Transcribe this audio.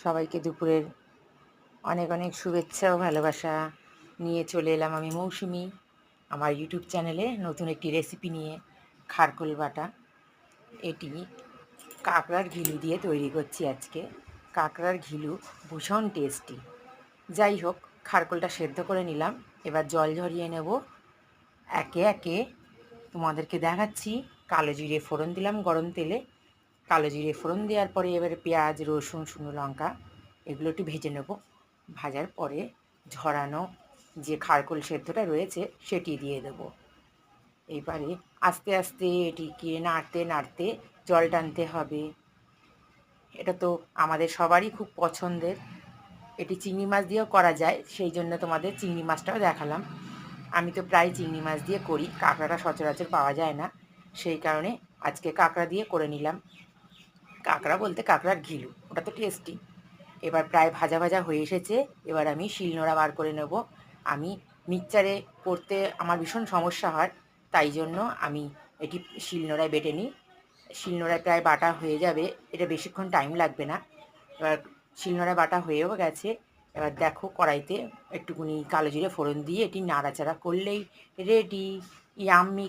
সবাইকে দুপুরের অনেক অনেক শুভেচ্ছা ও ভালোবাসা নিয়ে চলে এলাম আমি মৌসুমি আমার ইউটিউব চ্যানেলে নতুন একটি রেসিপি নিয়ে। খারকোল বাটা, এটি কাঁকড়ার ঘিলু দিয়ে তৈরি করছি আজকে। কাঁকড়ার ঘিলু ভীষণ টেস্টি। যাই হোক, খারকোলটা সেদ্ধ করে নিলাম, এবার জল ঝরিয়ে নেব। একে একে তোমাদেরকে দেখাচ্ছি। কালো জিরে ফোড়ন দিলাম গরম তেলে। কালো জিরে ফোড়ন দেওয়ার পরে এবারে পেঁয়াজ, রসুন, শুকনো লঙ্কা এগুলো একটু ভেজে নেব। ভাজার পরে ঝরানো যে খারকোল সেদ্ধটা রয়েছে সেটি দিয়ে দেবো। এবারে আস্তে আস্তে এটিকে নাড়তে নাড়তে জল টানতে হবে। এটা তো আমাদের সবারই খুব পছন্দের। এটি চিংড়ি মাছ দিয়েও করা যায়, সেই জন্য তোমাদের চিংড়ি মাছটাও দেখালাম। আমি তো প্রায় চিংড়ি মাছ দিয়ে করি, কাঁকড়াটা সচরাচর পাওয়া যায় না, সেই কারণে আজকে কাঁকড়া দিয়ে করে নিলাম। কাঁকড়া বলতে কাঁকড়ার ঘিলু, ওটা তো টেস্টি। এবার প্রায় ভাজা ভাজা হয়ে এসেছে, এবার আমি শিলনোড়া বার করে নেব। আমি মিক্সচারে করতে আমার ভীষণ সমস্যা হয়, তাই জন্য আমি এটি শিলনোড়ায় বেটে নিই। শিলনোড়ায় প্রায় বাটা হয়ে যাবে, এটা বেশিক্ষণ টাইম লাগবে না। এবার শিলনোড়ায় বাটা হয়েও গেছে। এবার দেখো, কড়াইতে একটুকুনি কালো জিরে ফোড়ন দিয়ে এটি নাড়াচাড়া করলেই রেডি ইয়াম্মি